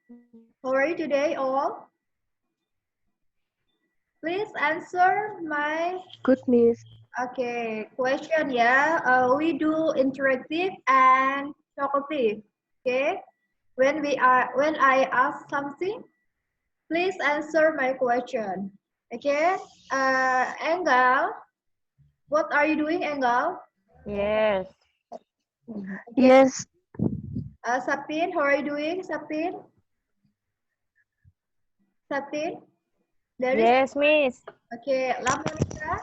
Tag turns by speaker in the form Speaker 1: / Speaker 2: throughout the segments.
Speaker 1: How are you today, all? Please answer my
Speaker 2: Good, Miss.
Speaker 1: question ya. We do interactive and talkative. Okay. When I ask something, please answer my question. Okay. Engel, what are you doing, Engel?
Speaker 3: Yes.
Speaker 1: Okay.
Speaker 2: Yes,
Speaker 1: Sapin, how are you doing, Sapin? Sapin, there is
Speaker 3: Yes, Miss.
Speaker 1: okay. La Monica,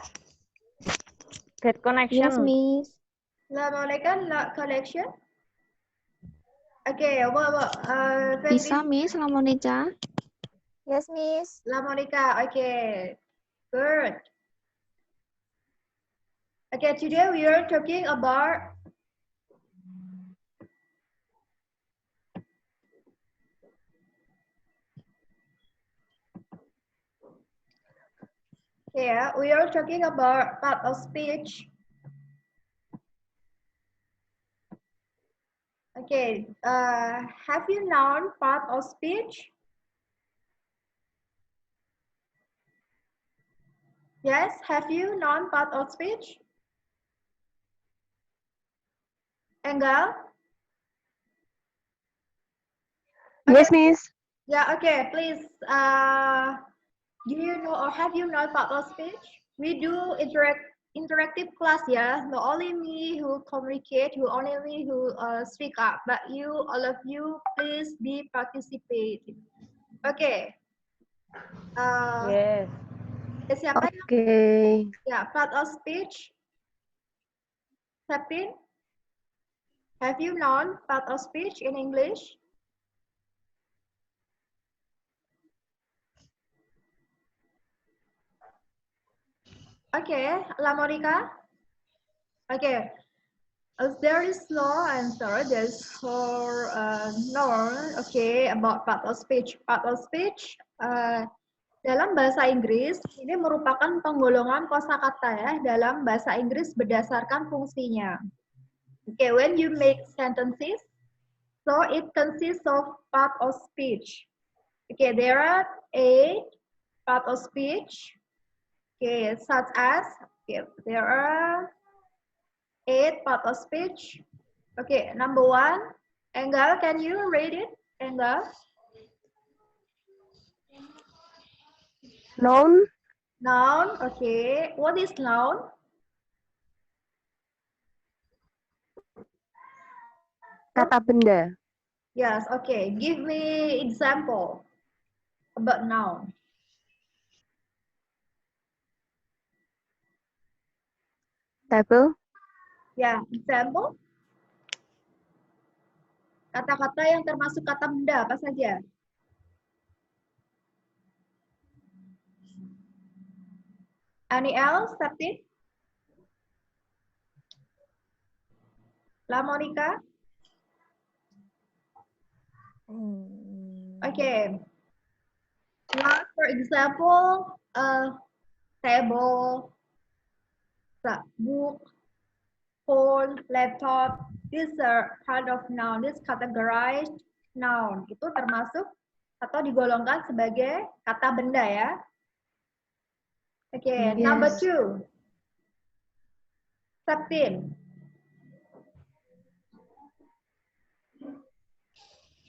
Speaker 3: Bad
Speaker 4: Yes,
Speaker 3: connection.
Speaker 4: Miss.
Speaker 1: La Monica, la connection. Okay.
Speaker 4: Bisa,
Speaker 1: Febri,
Speaker 4: Miss, La Monica?
Speaker 5: Yes, Miss.
Speaker 1: La Monica. Okay. Good. Okay. Today we are talking about we are talking about part of speech. Okay. Have you known part of speech? Yes. Have you known part of speech? Engel? Okay.
Speaker 2: yes, Miss.
Speaker 1: Yeah. Okay. Please. Do you know or have you known part of speech? We do interactive class, yeah. Not only me who communicate, who only me who speak up, but you, all of you, please be participating. Okay.
Speaker 3: Yes.
Speaker 1: Siapa yang
Speaker 2: Okay.
Speaker 1: ya part of speech? Sapin, have you known part of speech in English? Okay, La Monica. Okay, there is no answer. There's for no. Okay, about part of speech. Part of speech. Dalam bahasa Inggris ini merupakan penggolongan kosakata ya dalam bahasa Inggris berdasarkan fungsinya. Okay, when you make sentences, so it consists of part of speech. Okay, there are 8 part of speech. Okay, such as there are 8 part of speech. Okay, number 1, Engel, can you read it? Engel?
Speaker 2: Noun,
Speaker 1: Noun, okay. What is noun?
Speaker 2: kata benda.
Speaker 1: Yes, okay. Give me example about noun.
Speaker 2: Table,
Speaker 1: Ya, example. Kata-kata yang termasuk kata benda apa saja? Any else, Septin? La Monica? Okay. Like for example, table, book, phone, laptop. These are part of noun. This categorized noun. Itu termasuk atau digolongkan sebagai kata benda ya. Okay, number
Speaker 2: Yes.
Speaker 1: 2. Septin.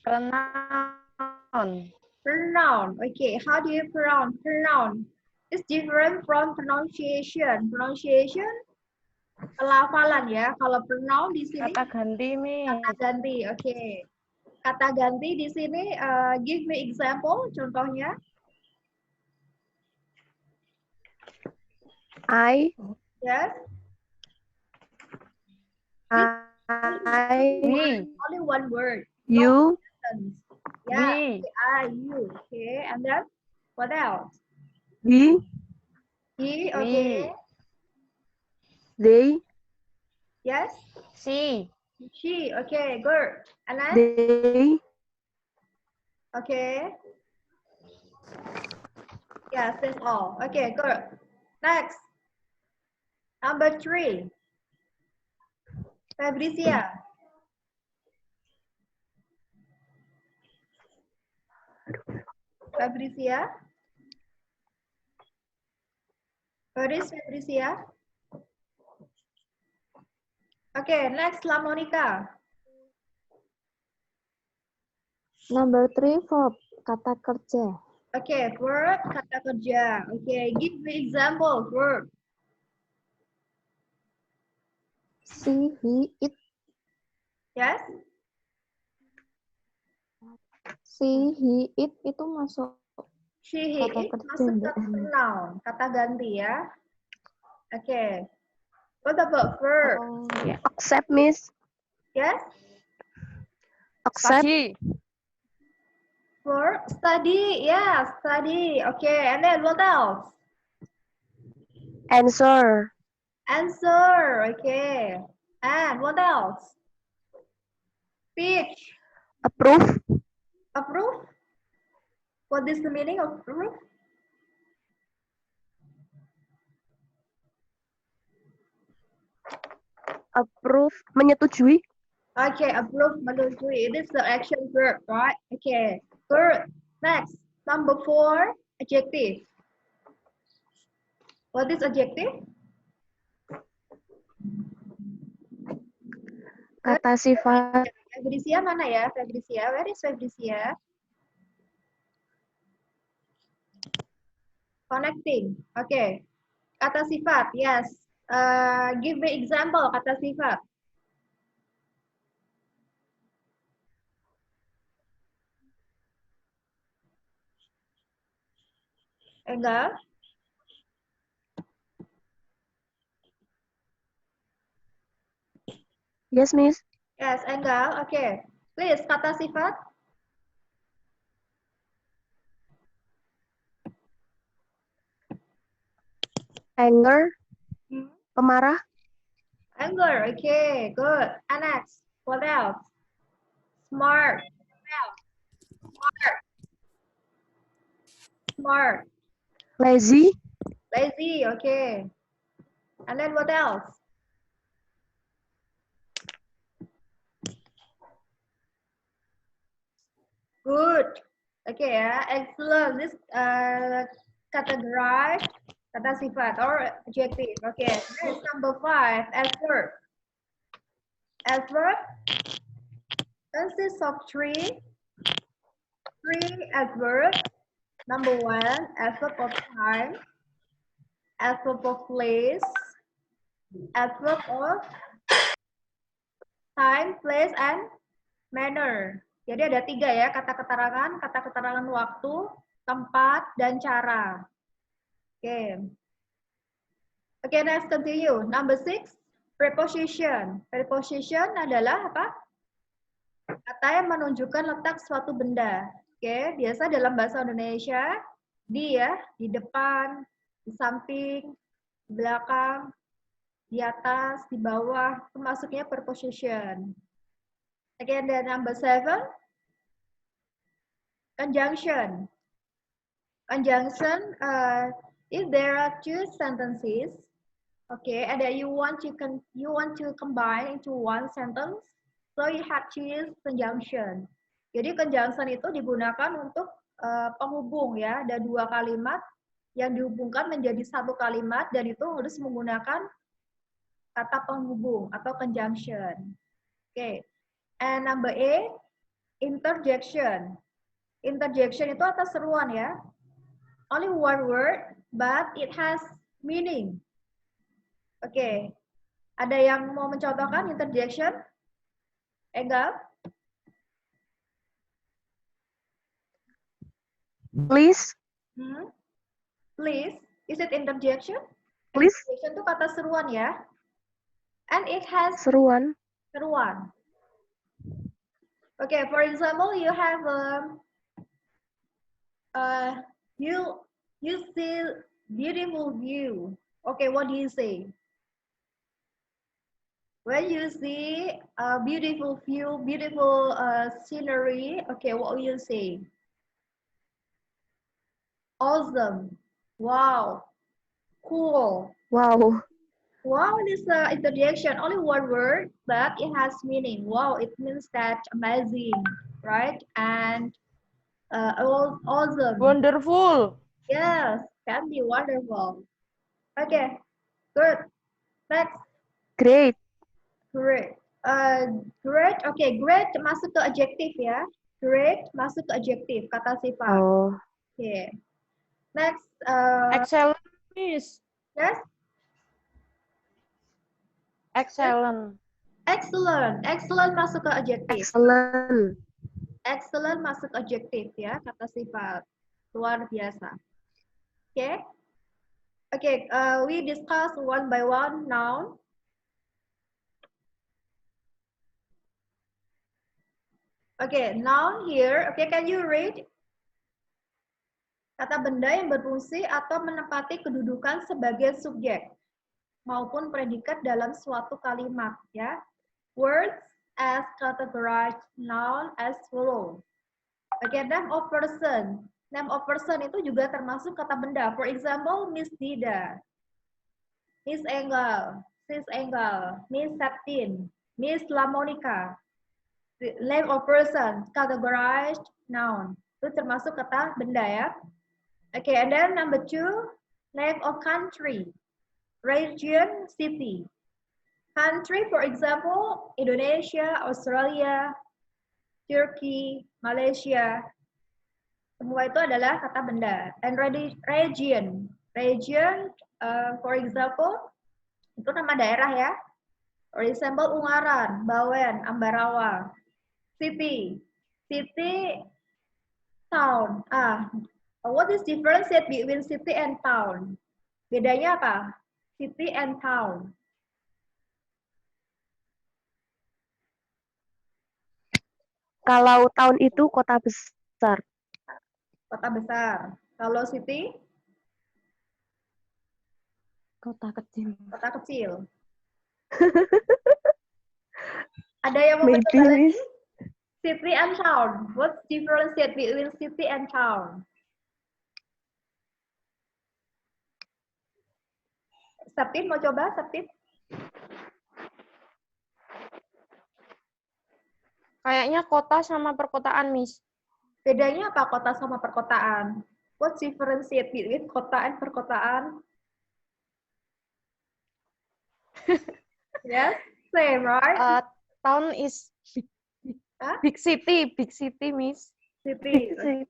Speaker 3: Pronoun.
Speaker 1: Pronoun. Okay, how do you pronounce pronoun? It's different from pronunciation. Pronunciation pelafalan ya. Kalau pronoun di sini
Speaker 3: Kata ganti,
Speaker 1: kata
Speaker 3: Miss.
Speaker 1: ganti. Oke. Kata ganti di sini give me example contohnya.
Speaker 2: I,
Speaker 1: Yes.
Speaker 2: I,
Speaker 1: Only one word.
Speaker 2: you,
Speaker 1: Sentence. Yeah.
Speaker 3: We.
Speaker 1: I, you. Okay. And then what else?
Speaker 2: he,
Speaker 1: He.
Speaker 3: We.
Speaker 1: Okay.
Speaker 2: they,
Speaker 1: Yes.
Speaker 3: She.
Speaker 1: She. Okay. Good. And then
Speaker 2: they,
Speaker 1: okay. Yes, that's all. Okay, good. Next. Number 3. Fabricia. Fabricia? Where is Fabricia? Okay, next, La Monica.
Speaker 4: Number 3, verb. Kata kerja.
Speaker 1: Okay, verb, kata kerja. Okay, give me example, verb.
Speaker 4: She, he, it.
Speaker 1: Yes?
Speaker 4: She, he, it itu masuk
Speaker 1: She, he,
Speaker 4: kata
Speaker 1: it
Speaker 4: kerja
Speaker 1: masuk
Speaker 4: enggak?
Speaker 1: ke noun, kata ganti ya. Okay. What about verb?
Speaker 4: Oh,
Speaker 2: Accept, Miss.
Speaker 1: Yes?
Speaker 2: Accept.
Speaker 3: Study.
Speaker 1: Verb, study. Yeah, study. Okay, and then what else?
Speaker 2: Answer.
Speaker 1: Answer. Okay. And what else? Speech.
Speaker 2: Approve.
Speaker 1: Approve. What is the meaning of approve?
Speaker 2: Approve. Menyetujui.
Speaker 1: Okay, approve, menyetujui. It is the action verb, right? Okay. Verb. Next. Number 4, adjective. What is adjective?
Speaker 2: Kata sifat.
Speaker 1: Fabricia mana ya? Fabricia, where is Fabricia? Connecting. Okay. Kata sifat, yes. Give me example kata sifat. Enggak?
Speaker 2: Yes, Miss.
Speaker 1: Yes, enggak. Okay. Please, kata sifat.
Speaker 2: Anger.
Speaker 1: Hmm.
Speaker 2: Pemarah.
Speaker 1: Anger. Okay, good. And next, what else? Smart. Smart.
Speaker 2: Lazy.
Speaker 1: Lazy. Okay. And then what else? Good. Okay, ya. Excellent. This categorize kata sifat or adjective. Okay. Next, number 5, adverb. Adverb consists of three adverbs. Number 1, adverb of time, adverb of place, adverb of time, place, and manner. Jadi ada 3 ya, kata keterangan waktu, tempat, dan cara. Oke. Oke, next continue. Number 6, preposition. Preposition adalah apa? Kata yang menunjukkan letak suatu benda. Oke, biasa dalam bahasa Indonesia, di ya, di depan, di samping, di belakang, di atas, di bawah, itu masuknya preposition. Again, the number 7, conjunction. Conjunction, if there are 2 sentences, okay, and then you want to combine into one sentence, so you have to use conjunction. Jadi conjunction itu digunakan untuk penghubung ya, ada 2 kalimat yang dihubungkan menjadi 1 kalimat dan itu harus menggunakan kata penghubung atau conjunction. Okay. And number 8, interjection. Interjection itu atas seruan ya. Only one word, but it has meaning. Oke. Ada yang mau mencontohkan interjection? Enggal?
Speaker 2: Please.
Speaker 1: Please. Is it interjection?
Speaker 2: Please.
Speaker 1: Interjection itu kata seruan ya. And it has
Speaker 2: Seruan.
Speaker 1: seruan. Okay, for example, you have you see beautiful view. Okay, what do you say? When you see a beautiful view, beautiful scenery, okay, what will you say? Awesome. Wow. Cool.
Speaker 2: Wow.
Speaker 1: Wow is the interjection, only one word, but it has meaning. Wow, it means that amazing, right? And Awesome.
Speaker 3: Wonderful.
Speaker 1: Yes, can be wonderful. Okay, good. Next,
Speaker 2: Great.
Speaker 1: great. Great. Okay, great masuk ke adjektif ya. Great masuk ke adjektif, kata sifat.
Speaker 2: Oh,
Speaker 1: Okay. Next,
Speaker 3: Excellent, Miss.
Speaker 1: yes,
Speaker 3: Excellent.
Speaker 1: excellent. Excellent masuk ke adjektif.
Speaker 2: excellent.
Speaker 1: Excellent masuk adjektif ya, kata sifat. Luar biasa. Okay. Okay, we discuss one by one noun. Okay, noun here. Okay, can you read? Kata benda yang berfungsi atau menempati kedudukan sebagai subjek maupun predikat dalam suatu kalimat ya. Words as categorized noun as follow. Okay, name of person. Name of person itu juga termasuk kata benda. For example, Miss Dida, Miss Engel, Sis Engel, Miss Septin, Miss Lamonica. Name of person, categorized noun. Itu termasuk kata benda ya. Okay, and then number 2, name of country, region, city. Country, for example, Indonesia, Australia, Turkey, Malaysia. Semua itu adalah kata benda. And region, for example, itu nama daerah ya. For example, Ungaran, Bawen, Ambarawa. City, town. What is difference between city and town? Bedanya apa? City and town.
Speaker 2: Kalau town itu kota besar.
Speaker 1: Kota besar. Kalau city?
Speaker 3: Kota kecil.
Speaker 1: Kota kecil. Ada yang mau
Speaker 2: Maybe,
Speaker 1: mencoba lagi?
Speaker 2: Miss.
Speaker 1: City and town. What's difference between city and town? Septin mau coba, Septin?
Speaker 3: Kayaknya kota sama perkotaan, Miss.
Speaker 1: Bedanya apa kota sama perkotaan? What's difference between kota and perkotaan? Yes, same, right?
Speaker 3: Town is
Speaker 1: Hah?
Speaker 3: big city, Miss.
Speaker 1: City.
Speaker 3: Big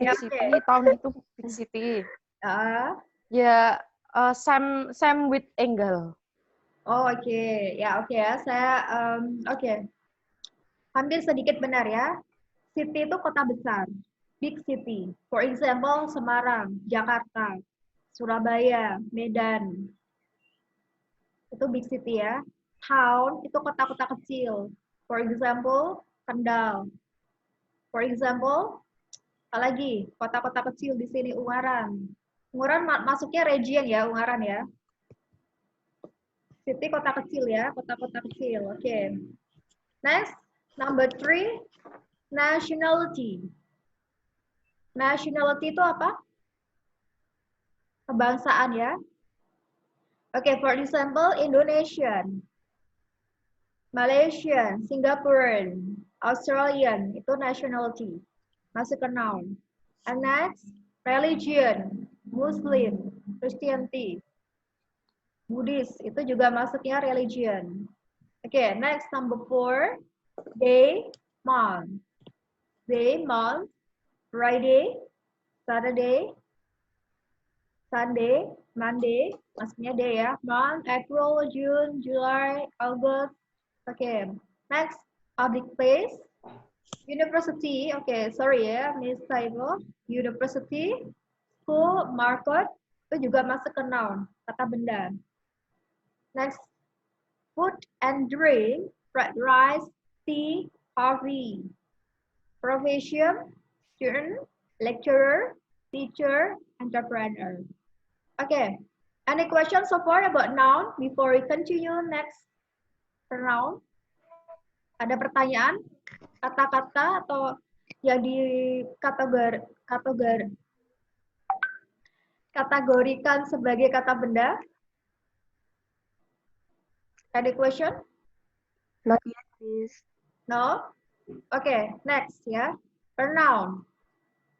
Speaker 1: Ya,
Speaker 3: city,
Speaker 1: oke.
Speaker 3: town itu big city. Ya, same with Engel.
Speaker 1: Oh, oke. Ya, oke ya. Saya, oke. Hampir sedikit benar ya. City itu kota besar. Big city. For example, Semarang, Jakarta, Surabaya, Medan. Itu big city ya. Town itu kota-kota kecil. For example, Kendal. For example, apa lagi? Kota-kota kecil di sini Ungaran. Ungaran masuknya region ya, Ungaran ya. City kota kecil ya, kota-kota kecil. Oke. Next, number 3, nationality. Nationality itu apa? Kebangsaan ya. Oke, for example, Indonesian, Malaysian, Singaporean, Australian, itu nationality. Masuk ke noun. And next, religion, Muslim, Christianity, Buddhist, itu juga masuknya religion. Oke, next, number 4, day, month. Day, month, Friday, Saturday, Sunday, Monday, maksudnya day ya. Month, April, June, July, August. Oke, next, public place, university. Oke, sorry ya, Miss Saibo. University, school, market, itu juga masuk ke noun, kata benda. Next, food and drink, fried rice, tea, coffee. Profession, student, lecturer, teacher, entrepreneur. Okay, any questions so far about noun before we continue next noun? Ada pertanyaan? Kata-kata atau yang kategorikan sebagai kata benda? Any question?
Speaker 2: Not yet, Miss.
Speaker 1: No? Okay, next ya. Pronoun.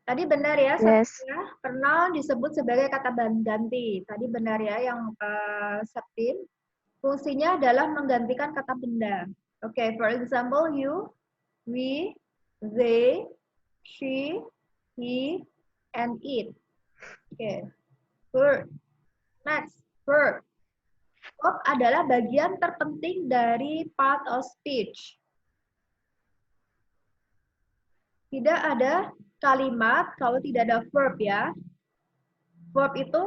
Speaker 1: Tadi benar ya,
Speaker 2: Yes.
Speaker 1: ya, pronoun disebut sebagai kata ganti. Tadi benar ya yang Septin. Fungsinya adalah menggantikan kata benda. Oke, for example, you, we, they, she, he, and it. Oke, verb. Next, verb. Verb adalah bagian terpenting dari part of speech. Tidak ada kalimat kalau tidak ada verb ya. Verb itu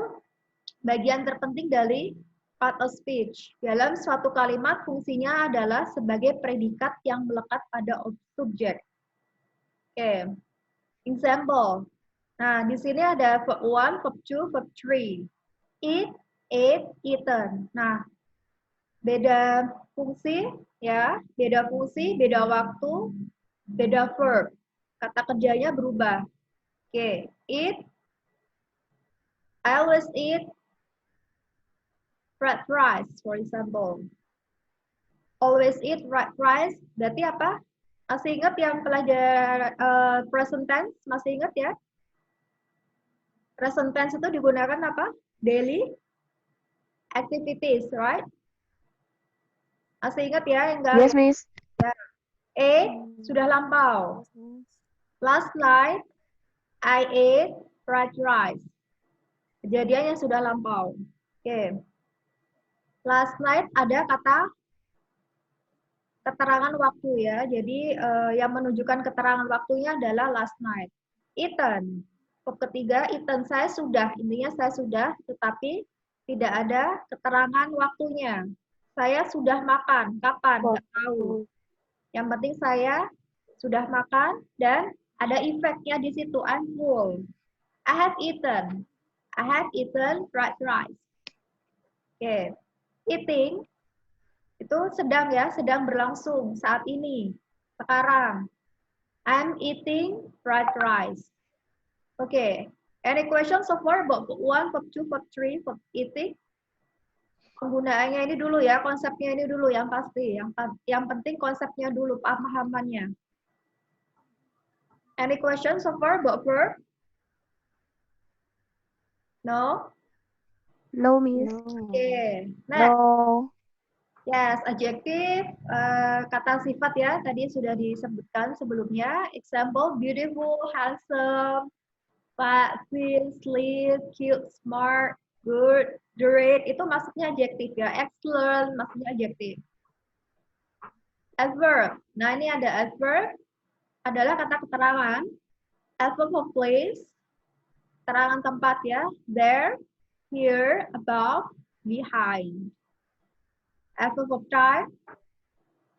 Speaker 1: bagian terpenting dari part of speech. Dalam suatu kalimat fungsinya adalah sebagai predikat yang melekat pada subjek. Oke. Example. Nah, di sini ada verb 1, verb 2, verb 3. Eat, ate, eaten. Nah, beda fungsi ya, beda fungsi, beda waktu, beda verb. Kata kerjanya berubah. Oke, eat. I always eat fried rice, for example. Always eat fried rice, berarti apa? Masih ingat yang pelajar present tense? Masih ingat ya? Present tense itu digunakan apa? Daily activities, right? Masih ingat ya? Enggak?
Speaker 2: Yes, Miss.
Speaker 1: Ya. Sudah lampau. Last night, I ate fried rice. Kejadiannya sudah lampau. Oke. Last night ada kata keterangan waktu ya. Jadi yang menunjukkan keterangan waktunya adalah last night. Eaten. Ketiga, eaten saya sudah. Intinya saya sudah, tetapi tidak ada keterangan waktunya. Saya sudah makan. Kapan? Nggak tahu. Yang penting saya sudah makan dan ada efeknya di situ. I'm full. I have eaten. I have eaten fried rice. Oke. Eating itu sedang ya, sedang berlangsung saat ini. Sekarang. I'm eating fried rice. Oke. Any questions so far about verb 1, verb 2, verb 3, verb eating? Penggunaannya ini dulu ya, konsepnya ini dulu yang pasti. Yang penting konsepnya dulu, pemahamannya. Any questions so far about verb? No?
Speaker 2: No, Miss.
Speaker 1: Oke. Next.
Speaker 2: No.
Speaker 1: Yes, adjektif, kata sifat ya, tadi sudah disebutkan sebelumnya. Example, beautiful, handsome, fat, thin, sleek, cute, smart, good, great, itu maksudnya adjektif ya. Excellent, maksudnya adjektif. Adverb, nah ini ada adverb, adalah kata keterangan. Adverb of place, keterangan tempat ya. There, here, above, behind. Adverb of time,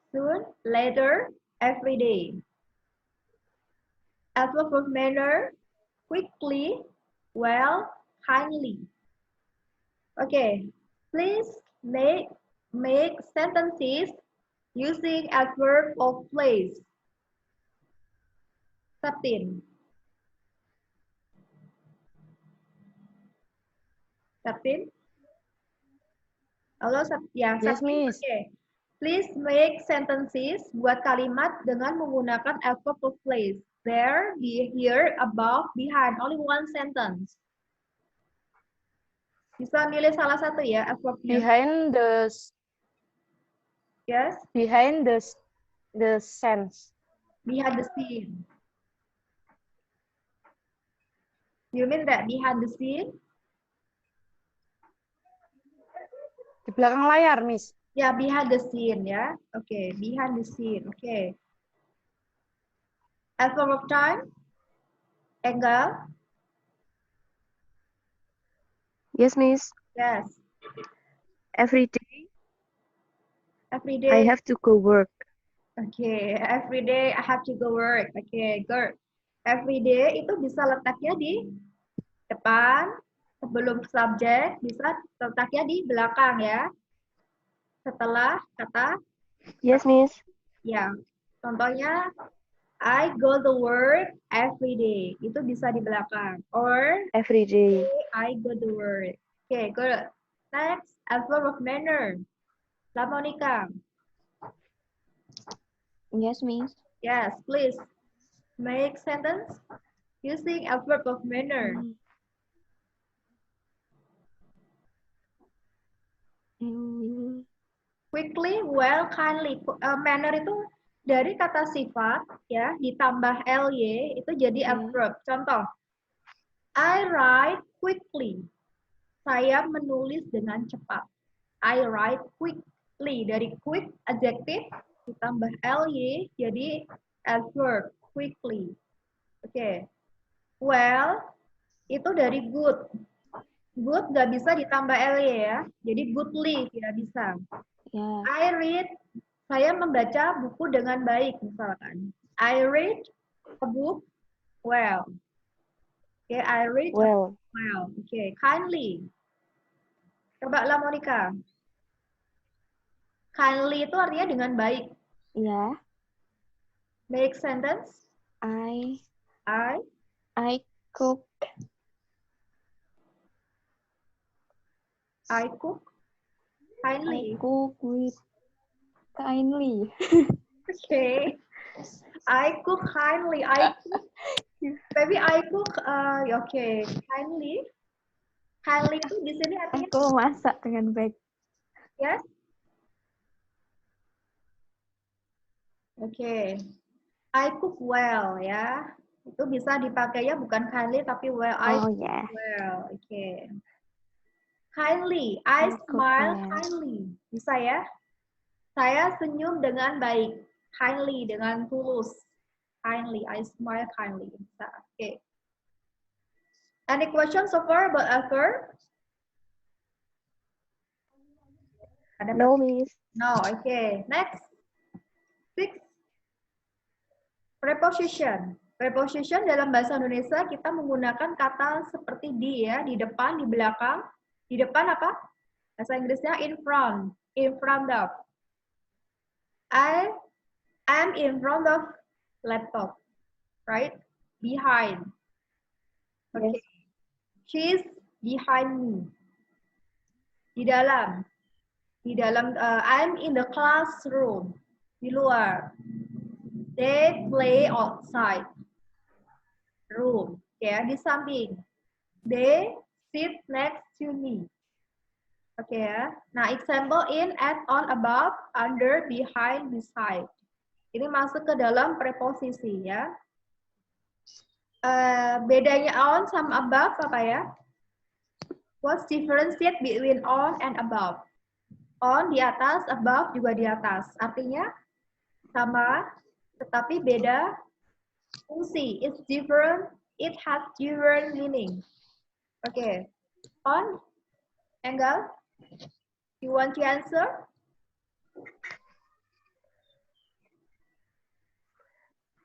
Speaker 1: soon, later, every day. Adverb of manner, quickly, well, kindly. Okay, please make sentences using adverb of place. Septin. Septin? Halo, ya,
Speaker 3: Yes,
Speaker 1: Septin.
Speaker 3: Miss.
Speaker 1: Okay. Please make sentences, buat kalimat dengan menggunakan adverb of place. There, be, here, above, behind. Only one sentence. Bisa milih salah satu ya adverbnya.
Speaker 3: Behind the.
Speaker 1: Yes.
Speaker 3: Behind the sense.
Speaker 1: Behind the scene. You mean that behind the scene?
Speaker 3: Di belakang layar, Miss.
Speaker 1: Ya, behind the scene ya. Oke, behind the scene. Oke. Adverb of time? Engel?
Speaker 2: Yes, Miss.
Speaker 1: Yes.
Speaker 2: Every day
Speaker 1: Every
Speaker 2: I
Speaker 1: day.
Speaker 2: have to go work.
Speaker 1: Oke, every day I have to go work. Oke, good. Every day itu bisa letaknya di depan, sebelum subjek, bisa letaknya di belakang ya. Setelah kata.
Speaker 2: Yes, Miss.
Speaker 1: Ya, contohnya I go to work every day. Itu bisa di belakang. Or
Speaker 2: Every day.
Speaker 1: I go to work. Okay, good. Next, adverb of manner. La Monica.
Speaker 4: Yes, Miss.
Speaker 1: Yes, please. Make sentence. using a verb of manner. Quickly, well, kindly. Manner itu dari kata sifat ya ditambah ly itu jadi adverb. Contoh, I write quickly. Saya menulis dengan cepat. I write quickly. Dari quick adjective ditambah ly jadi adverb quickly. Oke. Well itu dari good. Good nggak bisa ditambah ly ya. Jadi goodly tidak bisa.
Speaker 4: Ya.
Speaker 1: I read, saya membaca buku dengan baik misalkan. I read a book well. Oke, I read a book
Speaker 2: Well.
Speaker 1: well. Oke, kindly. Coba lah Monica. Kindly itu artinya dengan baik.
Speaker 4: Ya.
Speaker 1: Make sentence.
Speaker 4: I
Speaker 1: I
Speaker 4: cook
Speaker 1: kindly.
Speaker 4: with kindly.
Speaker 1: Okay. I cook kindly. I cook. Maybe I cook. Okay. Kindly. Kindly itu di sini artinya
Speaker 4: Aku masak dengan baik.
Speaker 1: yes. Okay. I cook well ya. Itu bisa dipakainya bukan kindly tapi well. I
Speaker 4: Oh
Speaker 1: cook
Speaker 4: ya.
Speaker 1: well. Okay. Kindly. I
Speaker 4: I cook
Speaker 1: smile
Speaker 4: well.
Speaker 1: kindly. Bisa ya? Saya senyum dengan baik. Kindly dengan tulus. Kindly. I smile kindly. Bisa. Okay. Any questions so far about adverb? Ada
Speaker 4: No, Miss.
Speaker 1: No. Okay. Next. 6. Preposition. Preposition dalam bahasa Indonesia kita menggunakan kata seperti di ya, di depan, di belakang. Di depan apa? Bahasa Inggrisnya in front of. I'm in front of laptop, right? Behind. Okay.
Speaker 4: Yes.
Speaker 1: She's behind me. Di dalam. I'm in the classroom. Di luar. They play outside. Room. Ya, di samping. They sit next to me. Oke ya. Nah, example in, at, on, above, under, behind, beside. Ini masuk ke dalam preposisi ya. Bedanya on sama above apa ya? What's differentiate between on and above? On di atas, above juga di atas. Artinya sama, tetapi beda fungsi. It's different. It has different meaning. Okay. On, Engel, you want to answer?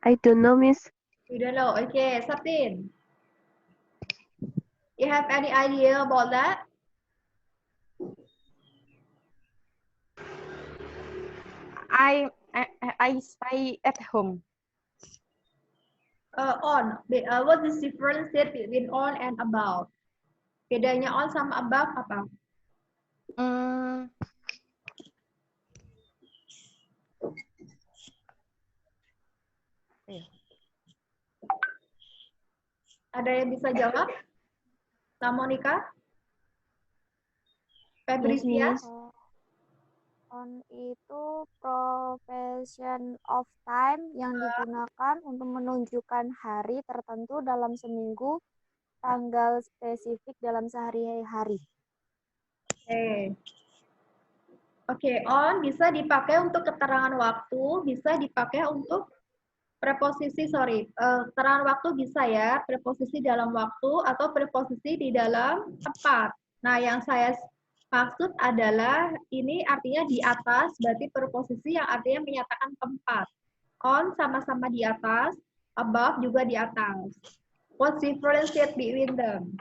Speaker 2: I don't know, Miss.
Speaker 1: You don't know. Okay, Sapin. You have any idea about that?
Speaker 3: I stay at home.
Speaker 1: On. What is the difference between on and above? Bedanya on sama above apa?
Speaker 3: Hmm,
Speaker 1: Ada yang bisa jawab? Nah, Monica?
Speaker 4: Yes,
Speaker 1: Fabricia?
Speaker 4: Miss.
Speaker 5: On itu profession of time yang digunakan untuk menunjukkan hari tertentu dalam seminggu, tanggal spesifik dalam sehari-hari.
Speaker 1: Oke, on bisa dipakai untuk keterangan waktu, bisa dipakai untuk preposisi, keterangan waktu bisa ya, preposisi dalam waktu atau preposisi di dalam tempat. Nah, yang saya maksud adalah ini artinya di atas, berarti preposisi yang artinya menyatakan tempat. On sama-sama di atas, above juga di atas. What's differentiate between them?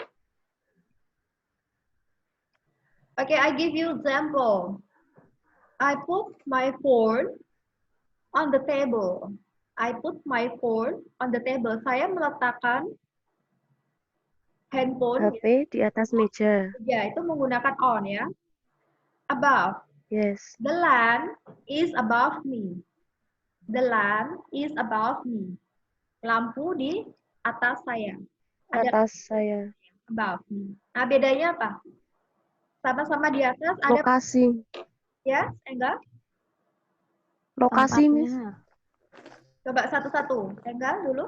Speaker 1: Okay, I give you example. I put my phone on the table. I put my phone on the table. Saya meletakkan handphone.
Speaker 2: HP di atas meja.
Speaker 1: Ya, itu menggunakan on ya. Above.
Speaker 2: Yes.
Speaker 1: The lamp is above me. The lamp is above me. Lampu di atas saya. Ada
Speaker 2: Atas saya.
Speaker 1: above. Nah, bedanya apa? Sama-sama di atas ada
Speaker 2: Lokasi.
Speaker 1: ya, enggak?
Speaker 2: Lokasi, Miss.
Speaker 3: Tempatnya.
Speaker 1: Coba satu-satu. Enggak dulu.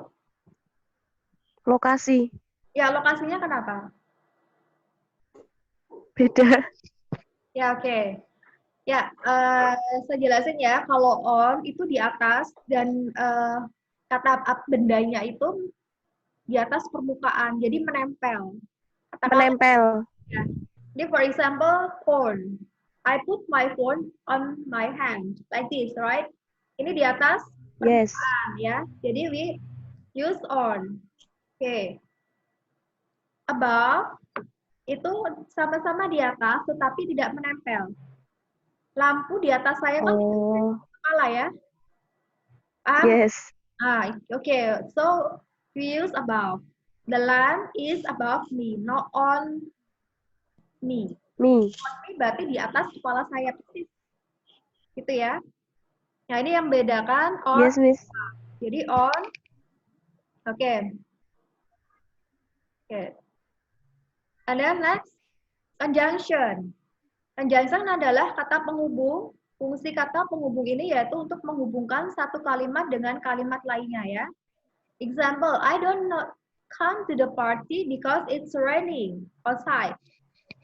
Speaker 2: Lokasi.
Speaker 1: Ya, lokasinya kenapa?
Speaker 2: Beda.
Speaker 1: Ya, oke. Ya, saya jelasin ya. Kalau on itu di atas dan kata bendanya itu di atas permukaan, jadi menempel. Katakanlah,
Speaker 2: Menempel.
Speaker 1: ya. Jadi, for example, phone. I put my phone on my hand, like this, right? Ini di atas
Speaker 2: Yes.
Speaker 1: permukaan, ya. Jadi, we use on. Oke. Above itu sama-sama di atas, tetapi tidak menempel. Lampu di atas saya kan
Speaker 2: Oh.
Speaker 1: kepala ya. Paham?
Speaker 2: Yes.
Speaker 1: Okay. So we use above. The lamp is above me, not on me.
Speaker 2: Me.
Speaker 1: On me berarti di atas kepala saya persis. Gitu ya. Nah, ini yang bedakan on.
Speaker 2: Yes, Miss.
Speaker 1: Jadi on. Oke. Oke. And then next, conjunction. Conjunction adalah kata penghubung. Fungsi kata penghubung ini yaitu untuk menghubungkan satu kalimat dengan kalimat lainnya ya. Example, I don't not come to the party because it's raining outside.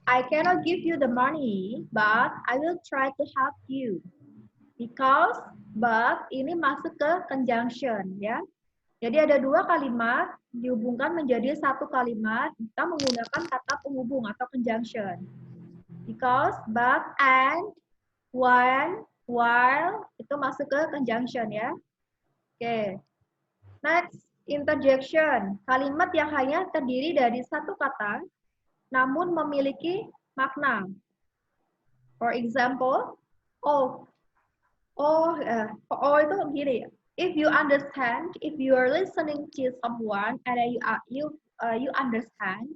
Speaker 1: I cannot give you the money, but I will try to help you. Because, but ini masuk ke conjunction ya. Jadi ada dua kalimat dihubungkan menjadi satu kalimat. Kita menggunakan kata penghubung atau conjunction. Because, but, and, when, while, itu masuk ke conjunction ya. Oke. Next, interjection. Kalimat yang hanya terdiri dari satu kata, namun memiliki makna. For example, oh itu begini. If you understand, if you are listening to someone and you understand,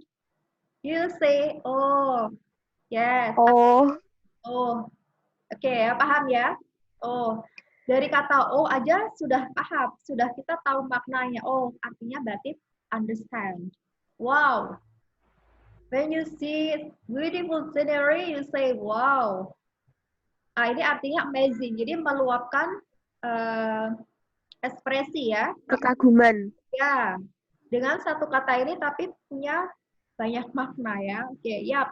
Speaker 1: you say, oh, yes.
Speaker 2: Oh.
Speaker 1: Oh, oke ya, paham ya? Oh, dari kata oh aja sudah paham, sudah kita tahu maknanya. Oh, artinya berarti understand. Wow. When you see beautiful scenery, you say wow. Nah, ini artinya amazing. Jadi meluapkan ekspresi ya.
Speaker 2: Kekaguman.
Speaker 1: Ya, dengan satu kata ini tapi punya banyak makna ya. Oke, yap.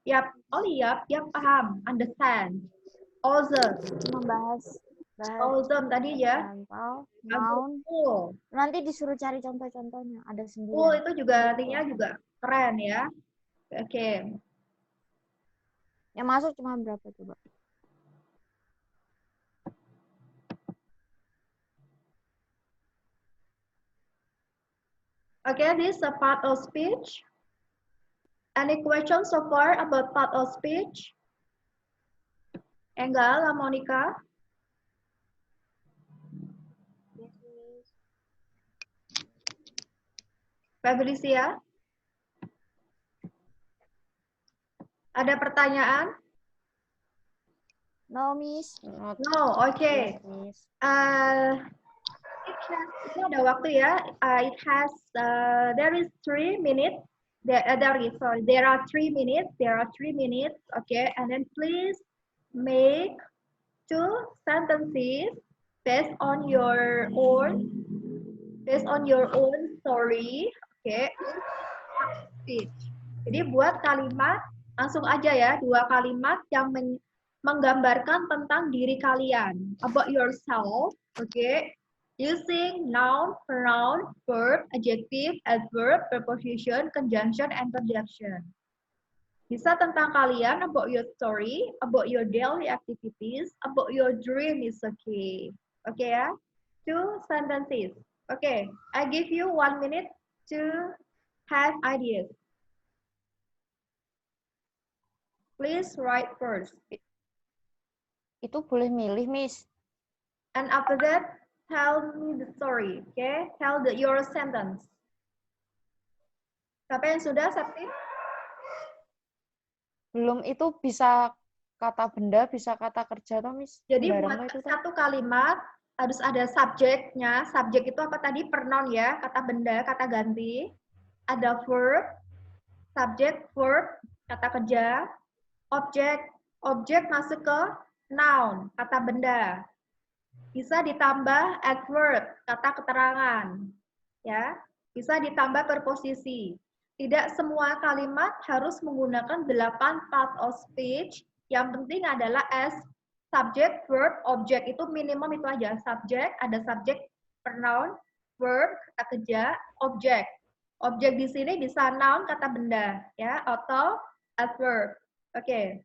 Speaker 1: Yap, oh yap, paham, understand. Awesome.
Speaker 5: Membahas
Speaker 1: Awesome tadi ya.
Speaker 5: contoh, noun.
Speaker 1: Cool.
Speaker 5: Nanti disuruh cari contoh-contohnya. Ada 9.
Speaker 1: Cool itu juga artinya juga keren ya. Oke.
Speaker 5: Yang masuk cuma berapa coba?
Speaker 1: Okay, this is a part of speech. Any questions so far about part of speech? Enggal, Monica? Fabricia? Ada pertanyaan?
Speaker 5: No, Miss.
Speaker 1: No, okay.
Speaker 3: Miss.
Speaker 1: Ini ada waktu ya. It has there is 3 minutes. There are 3 minutes. There are 3 minutes. Okay, and then please make 2 sentences based on your own story. Okay. Speech. Jadi buat kalimat langsung aja ya, 2 kalimat yang menggambarkan tentang diri kalian, about yourself. Okay. Using noun, pronoun, verb, adjective, adverb, preposition, conjunction, and conjunction. Bisa tentang kalian, about your story, about your daily activities, about your dream is okay. Okay ya? 2 sentences. Okay, I give you 1 minute to have ideas. Please write first.
Speaker 3: Itu boleh milih, Miss.
Speaker 1: And after that, tell me the story, okay? Tell your sentence. Siapa yang sudah, Septi?
Speaker 3: Belum, itu bisa kata benda, bisa kata kerja toh, Miss.
Speaker 1: Jadi
Speaker 3: Sembarang
Speaker 1: buat
Speaker 3: itu toh.
Speaker 1: satu kalimat, harus ada subjeknya. Subjek itu apa tadi? Pronoun ya, kata benda, kata ganti. Ada verb, subjek, verb, kata kerja. Objek masuk ke noun, kata benda. Bisa ditambah adverb, kata keterangan. Ya, bisa ditambah preposisi. Tidak semua kalimat harus menggunakan 8 part of speech. Yang penting adalah as subject, verb, object. Itu minimum itu aja. Subject, ada subject, pronoun, verb, kata kerja, object. Objek di sini bisa noun, kata benda, ya, atau adverb. Oke.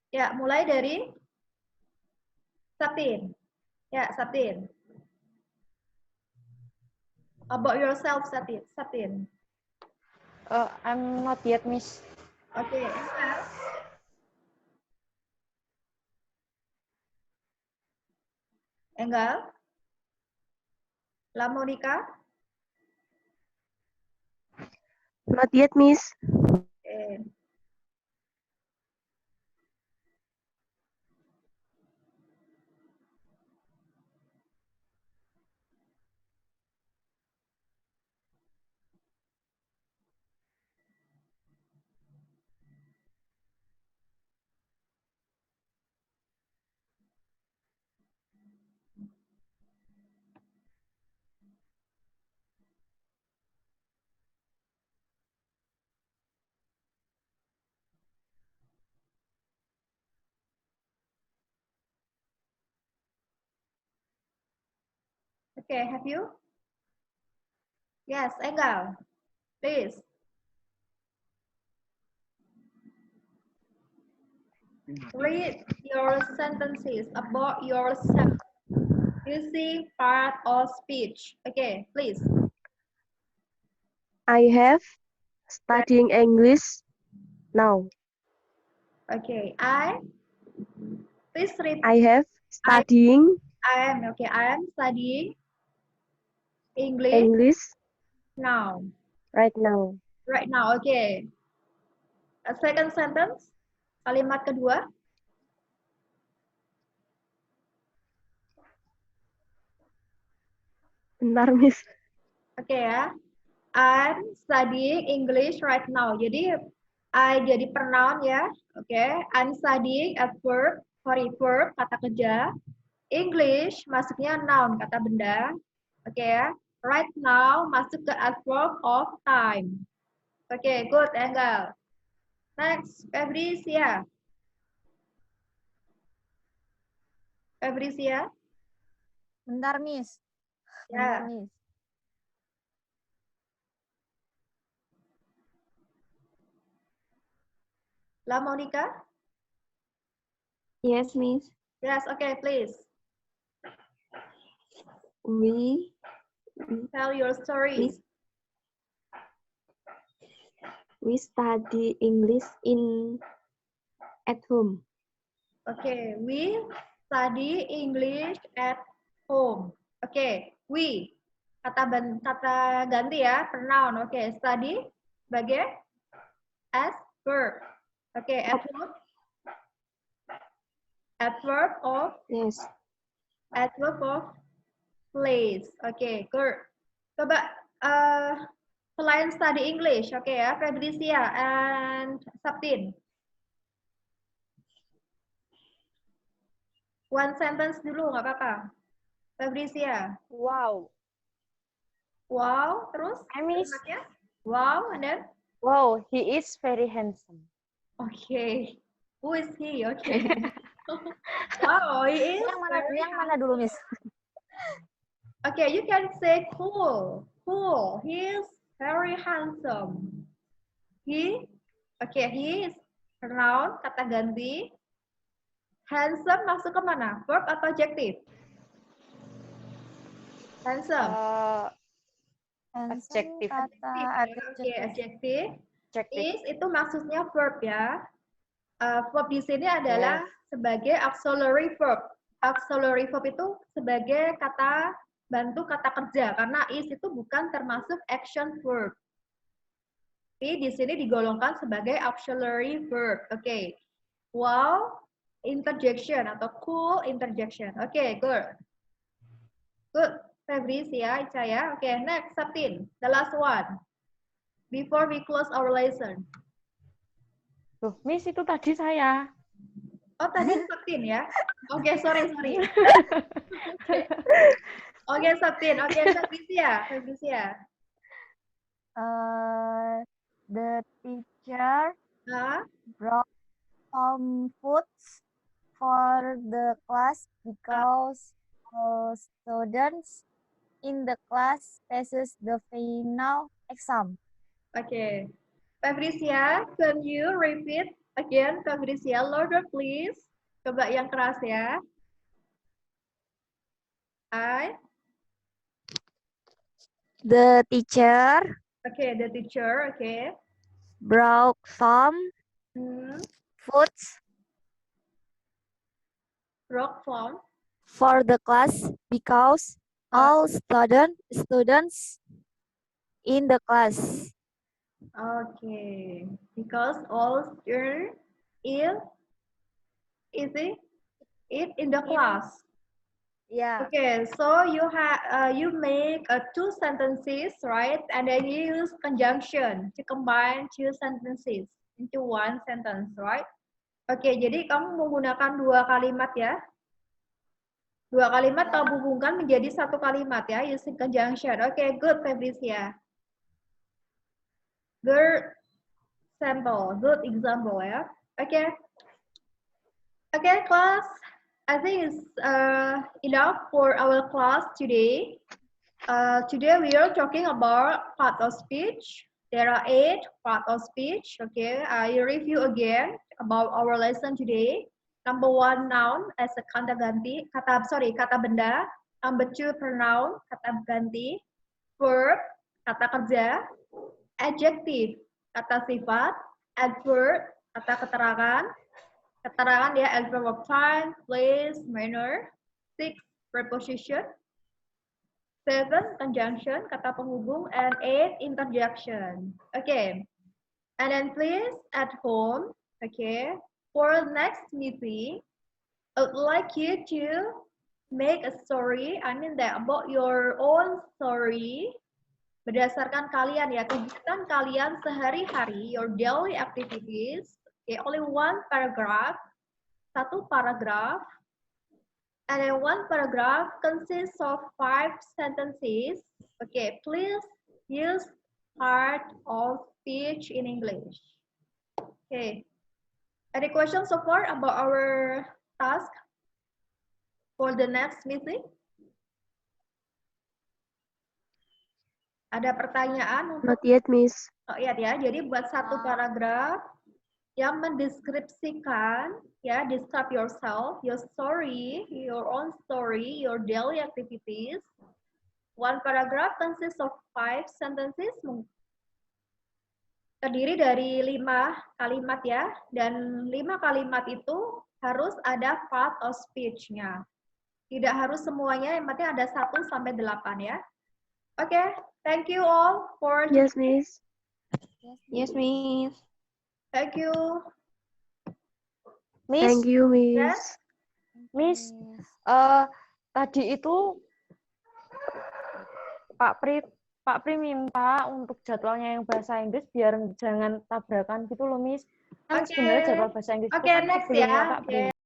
Speaker 1: Ya, mulai dari Sapin. Ya, Sapin. About yourself, Sapin.
Speaker 3: I'm not yet, Miss.
Speaker 1: Oke, Enggal. La Monica.
Speaker 2: Not yet, Miss.
Speaker 1: Oke. Okay, have you? Yes, Enggal. Please. Read your sentences about yourself using part of speech. Okay, please.
Speaker 2: I have studying English now.
Speaker 1: Okay, please repeat.
Speaker 2: I have studying
Speaker 1: I am studying English now.
Speaker 2: right now.
Speaker 1: Right now, okay. A second sentence, kalimat kedua.
Speaker 2: Bentar, Miss.
Speaker 1: Oke ya. I'm studying English right now. Jadi I jadi pronoun ya. Oke. I'm studying as verb, kata kerja. English masuknya noun, kata benda. Oke ya. Right now masuk ke adverb of time. Oke, good, Enggal. Next, Fabricia. Fabricia.
Speaker 5: Bentar, Miss.
Speaker 1: Ya.
Speaker 5: Bentar, Miss.
Speaker 1: La Monica?
Speaker 4: Yes, Miss.
Speaker 1: Yes, okay, please.
Speaker 4: We
Speaker 1: Tell your story.
Speaker 4: we study English at home.
Speaker 1: Okay, we study English at home. Okay, we kata ganti ya, pronoun. Okay, study sebagai as verb. Okay, adverb of
Speaker 4: Yes.
Speaker 1: adverb of place. Okay, good. Coba selain study English, okay ya, Fabricia and Saptin. One sentence dulu, nggak apa-apa. Fabricia.
Speaker 3: Wow.
Speaker 1: Wow, terus?
Speaker 3: I miss.
Speaker 1: Kalimatnya? Wow, and then?
Speaker 3: Wow, he is very handsome.
Speaker 1: Okay. Who is he? Okay. Wow, he is
Speaker 5: Yang mana dulu, Miss?
Speaker 1: Okay, you can say cool. Cool. He is very handsome. He is pronoun, kata ganti. Handsome masuk ke mana? Verb atau adjective? Handsome.
Speaker 3: Adjective.
Speaker 1: Oke, adjective. Is itu maksudnya verb ya. Verb di sini adalah sebagai auxiliary verb. Auxiliary verb itu sebagai kata bantu kata kerja karena is itu bukan termasuk action verb. Tapi di sini digolongkan sebagai auxiliary verb. Oke. Wow, interjection atau cool interjection. Oke, good. Good. Febrizia, Icaya. Oke, next, Sabtin. The last one. Before we close our lesson.
Speaker 3: Loh, Miss itu tadi saya.
Speaker 1: Oh, tadi Sabtin ya? Oke, sorry. Oke, Sabtin. Oke, Febrizia.
Speaker 5: The teacher
Speaker 1: Hah?
Speaker 5: brought some foods for the class because students in the class passes the final exam.
Speaker 1: Oke. Febrizia, can you repeat again, Febrizia, louder please. Coba yang keras ya.
Speaker 5: The teacher
Speaker 1: Oke, the teacher, oke.
Speaker 5: brought some foods
Speaker 1: Rock form.
Speaker 5: for the class because all students in the class.
Speaker 1: Okay, because all students is it in the class.
Speaker 5: Yeah.
Speaker 1: Okay, so you make two sentences, right? And then you use conjunction to combine two sentences into one sentence, right? Oke, jadi kamu menggunakan dua kalimat ya. Dua kalimat kamu hubungkan menjadi satu kalimat ya, using conjunction. Oke, good, Febrizia. Good sample, good example ya. Oke. Oke, class. I think it's enough for our class today. Today we are talking about part of speech. There are 8 part of speech. Okay, I review again about our lesson today. Number 1, noun as a kata ganti, kata benda. Number 2, pronoun, kata ganti. Verb, kata kerja. Adjective, kata sifat. Adverb, kata keterangan. Keterangan ya, adverb of time, place, manner. 6, preposition. 7, conjunction, kata penghubung, and 8, interjection. Okay, and then please at home, okay, for next meeting, I would like you to make a story, about your own story, berdasarkan kalian ya, kegiatan kalian sehari-hari, your daily activities, okay, only one paragraph, satu paragraph, and then one paragraph consists of 5 sentences. Okay, please use part of speech in English. Okay. Any questions so far about our task for the next meeting? Ada pertanyaan?
Speaker 2: Not yet, Miss.
Speaker 1: Oh iya ya, jadi buat satu paragraf yang mendeskripsikan, ya, describe yourself, your story, your own story, your daily activities. One paragraph consists of 5 sentences, terdiri dari 5 kalimat ya, dan 5 kalimat itu harus ada part of speech-nya. Tidak harus semuanya, yang penting ada 1 sampai 8 ya. Oke, thank you all for...
Speaker 2: Yes, Miss.
Speaker 4: Yes, Miss.
Speaker 1: Thank you.
Speaker 3: Miss,
Speaker 2: Thank you, Miss.
Speaker 1: Yes.
Speaker 3: Miss, tadi itu Pak Pri minta untuk jadwalnya yang bahasa Inggris biar jangan tabrakan gitu loh, Miss. Kan
Speaker 1: Oke.
Speaker 3: sebenarnya jadwal bahasa Inggris itu
Speaker 1: Oke,
Speaker 3: kan
Speaker 1: next
Speaker 3: sebelumnya
Speaker 1: ya.
Speaker 3: Pak Pri.